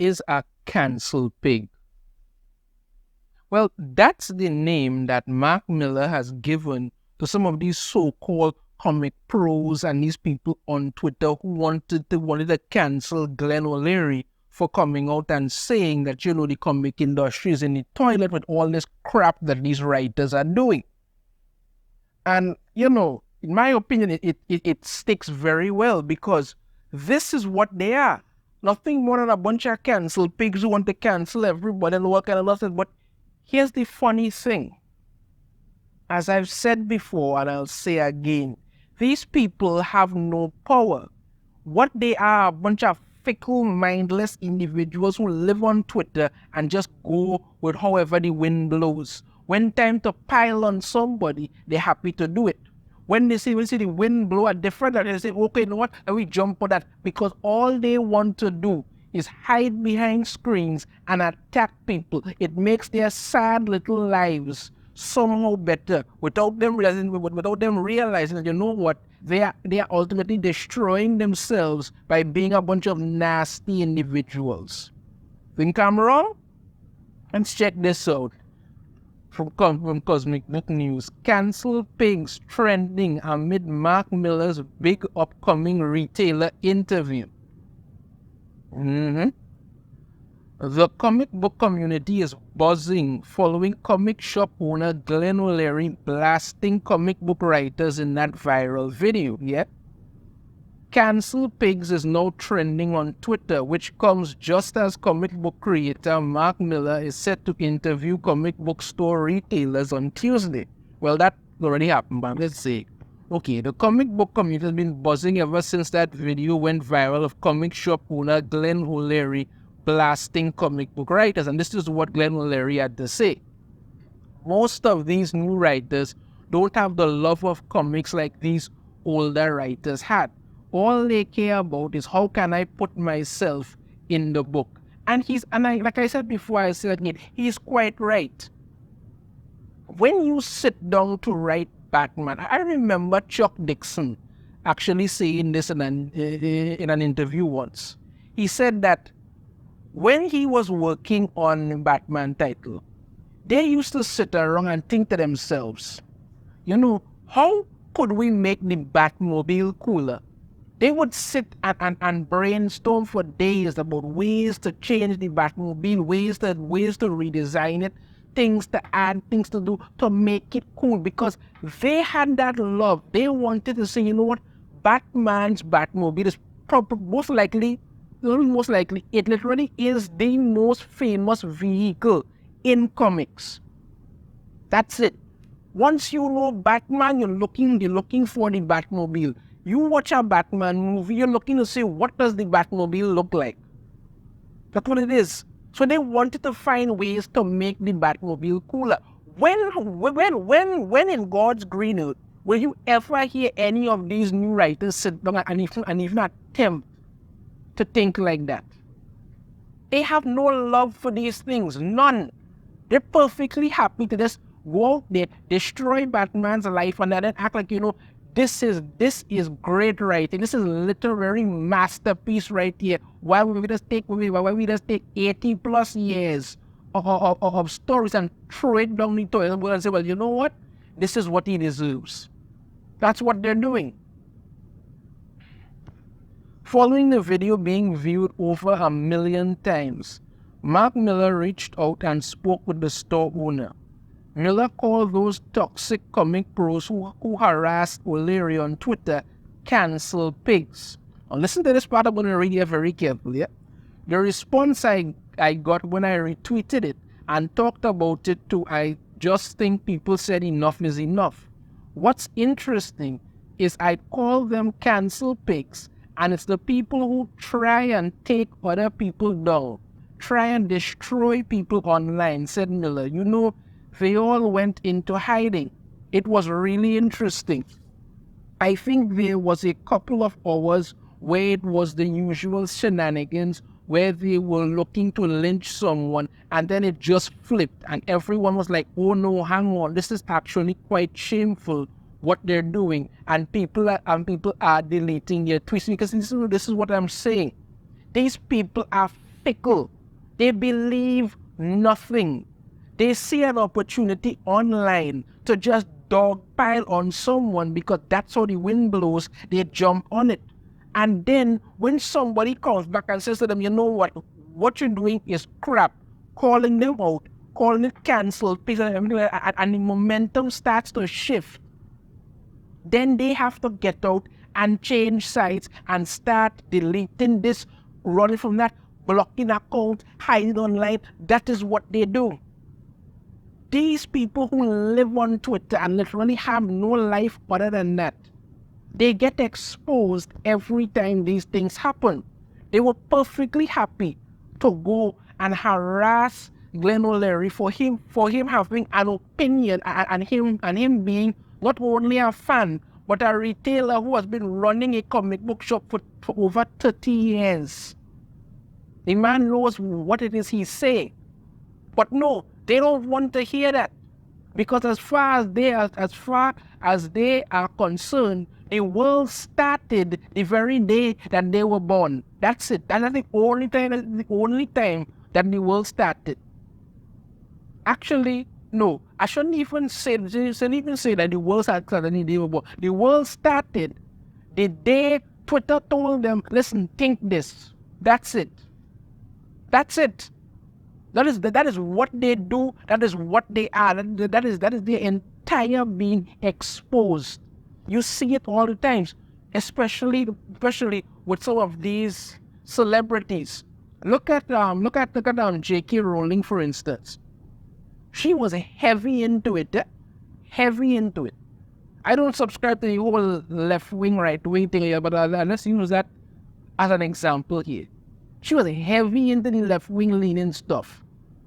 is a cancel pig? Well, that's the name that Mark Millar has given to some of these so-called comic pros and these people on Twitter who wanted to cancel Glenn O'Leary for coming out and saying that, the comic industry is in the toilet with all this crap that these writers are doing. And, in my opinion, it sticks very well because this is what they are. Nothing more than a bunch of cancel pigs who want to cancel everybody and all kind of nonsense. But here's the funny thing. As I've said before, and I'll say again, these people have no power. What they are, a bunch of fickle, mindless individuals who live on Twitter and just go with however the wind blows. When time to pile on somebody, they're happy to do it. When they see the wind blow a different, they say, okay, you know what, and we jump on that, because all they want to do is hide behind screens and attack people. It makes their sad little lives somehow better without them realizing that, you know what, they are ultimately destroying themselves by being a bunch of nasty individuals. Think I'm wrong? Let's check this out. From Cosmic Book News, cancel pigs trending amid Mark Millar's big upcoming retailer interview. The comic book community is buzzing following comic shop owner Glenn O'Leary blasting comic book writers in that viral video. Yeah? Cancel pigs is now trending on Twitter, which comes just as comic book creator Mark Millar is set to interview comic book store retailers on Tuesday. Well, that already happened, but let's see. Okay, the comic book community has been buzzing ever since that video went viral of comic shop owner Glenn O'Leary blasting comic book writers. And this is what Glenn O'Leary had to say. Most of these new writers don't have the love of comics like these older writers had. All they care about is how can I put myself in the book. And like I said before, I said again, he's quite right. When you sit down to write Batman, I remember Chuck Dixon actually saying this in an interview once. He said that when he was working on Batman title, they used to sit around and think to themselves, how could we make the Batmobile cooler? They would sit and brainstorm for days about ways to change the Batmobile, ways to redesign it, things to add, things to do to make it cool, because they had that love. They wanted to say, you know what, Batman's Batmobile is most likely, it literally is the most famous vehicle in comics. That's it. Once you know Batman, you're looking for the Batmobile. You watch a Batman movie, you're looking to see what does the Batmobile look like. That's what it is. So they wanted to find ways to make the Batmobile cooler. When in God's green earth will you ever hear any of these new writers sit down and even attempt to think like that? They have no love for these things, none. They're perfectly happy to just go out there, destroy Batman's life, and then act like, this is great writing. This is literary masterpiece right here. Why we just take 80 plus years of stories and throw it down the toilet and say, well, you know what? This is what he deserves. That's what they're doing. Following the video being viewed over 1 million times, Mark Millar reached out and spoke with the store owner. Millar called those toxic comic pros who harassed O'Leary on Twitter cancel pigs. Now listen to this part, I'm going to read it very carefully. Yeah? The response I got when I retweeted it and talked about it too, I just think people said enough is enough. What's interesting is I call them cancel pigs, and it's the people who try and take other people down, try and destroy people online, said Millar. They all went into hiding. It was really interesting. I think there was a couple of hours where it was the usual shenanigans, where they were looking to lynch someone, and then it just flipped, and everyone was like, oh no, hang on, this is actually quite shameful what they're doing, and people are deleting their tweets, because this is what I'm saying. These people are fickle. They believe nothing. They see an opportunity online to just dogpile on someone because that's how the wind blows. They jump on it. And then when somebody comes back and says to them, you know what you're doing is crap, calling them out, calling it cancelled, and the momentum starts to shift, then they have to get out and change sites and start deleting this, running from that, blocking account, hiding online. That is what they do. These people who live on Twitter and literally have no life other than that, they get exposed every time these things happen. They were perfectly happy to go and harass Glenn O'Leary for him having an opinion and him being not only a fan but a retailer who has been running a comic book shop for over 30 years. The man knows what it is he's saying. But no, they don't want to hear that. Because as far as they are concerned, the world started the very day that they were born. That's it. That's the only time that the world started. Actually, no, I shouldn't even say that the world started the day they were born. The world started the day Twitter told them, listen, think this. That's it. That's it. That is what they do. That is what they are. That is their entire being exposed. You see it all the times, especially with some of these celebrities. Look at J.K. Rowling, for instance. She was heavy into it. Heavy into it. I don't subscribe to the whole left-wing, right-wing thing here, but let's use that as an example here. She was heavy into the left-wing leaning stuff.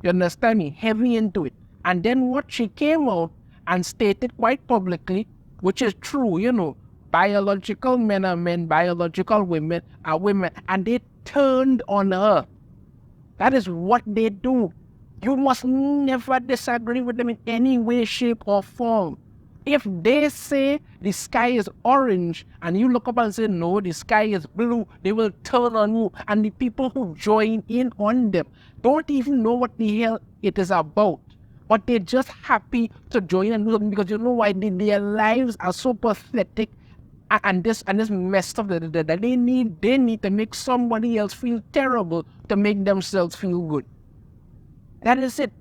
You understand me? Heavy into it. And then what she came out and stated quite publicly, which is true, biological men are men, biological women are women, and they turned on her. That is what they do. You must never disagree with them in any way, shape, or form. If they say the sky is orange and you look up and say, no, the sky is blue, they will turn on you. And the people who join in on them don't even know what the hell it is about. But they're just happy to join and do something because you know why? Their lives are so pathetic and this messed up that they need to make somebody else feel terrible to make themselves feel good. That is it.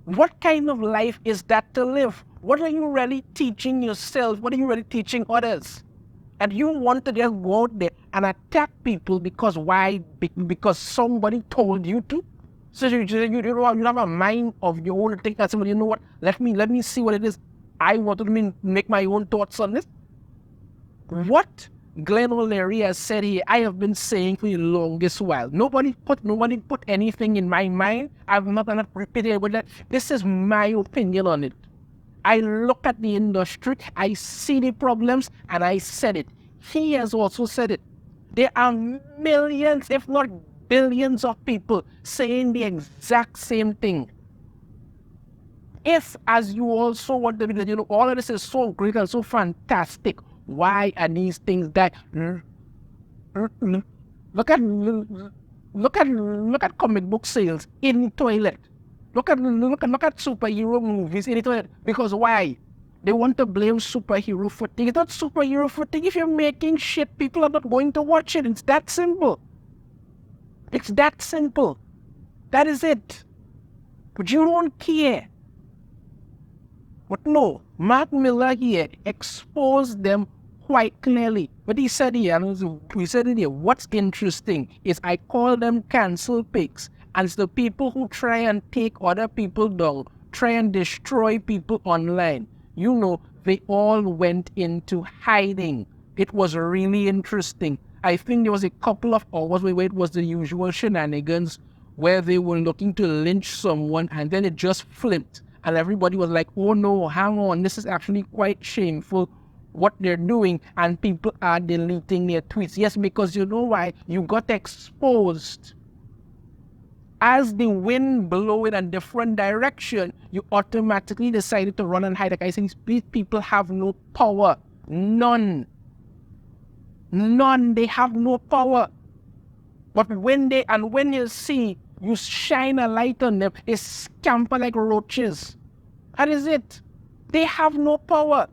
What kind of life is that to live? What are you really teaching yourself? What are you really teaching others? And you want to just go out there and attack people because why? Because somebody told you to? So you have a mind of your own thing and say, well, you know what? Let me see what it is. I want to make my own thoughts on this. What Glenn O'Leary has said here, I have been saying for the longest while. Nobody put anything in my mind. I'm not gonna repeat it with that. This is my opinion on it. I look at the industry, I see the problems, and I said it. He has also said it. There are millions, if not billions of people saying the exact same thing. If, as you also want to be, all of this is so great and so fantastic, why are these things that look at comic book sales in the toilet. Look at superhero movies in the toilet. Because why? They want to blame superhero fatigue. It's not superhero fatigue. If you're making shit, people are not going to watch it. It's that simple. It's that simple. That is it. But you don't care. But no, Mark Millar here exposed them quite clearly. But he said here, what's interesting is I call them cancel pigs. And it's the people who try and take other people down, try and destroy people online. They all went into hiding. It was really interesting. I think there was a couple of hours where it was the usual shenanigans where they were looking to lynch someone and then it just flipped. And everybody was like, oh no, hang on, this is actually quite shameful what they're doing. And people are deleting their tweets. Yes, because you know why? You got exposed. As the wind blew in a different direction, you automatically decided to run and hide. Like I said, these people have no power. None. They have no power. But when you see, you shine a light on them, they scamper like roaches. That is it. They have no power.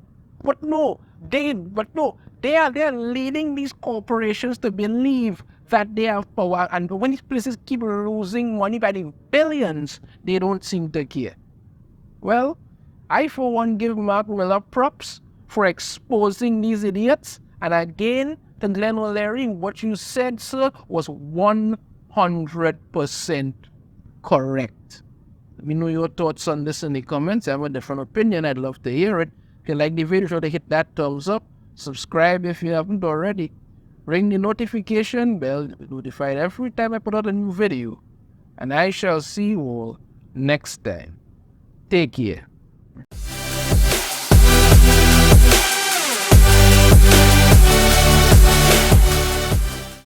They are leading these corporations to believe that they have power. And when these places keep losing money by the billions, they don't seem to care. Well, I for one give Mark Millar props for exposing these idiots. And again, to Glenn O'Leary, what you said, sir, was 100% correct. Let me know your thoughts on this in the comments. I have a different opinion. I'd love to hear it. If you like the video, sure to hit that thumbs up. Subscribe if you haven't already. Ring the notification bell to be notified every time I put out a new video. And I shall see you all next time. Take care.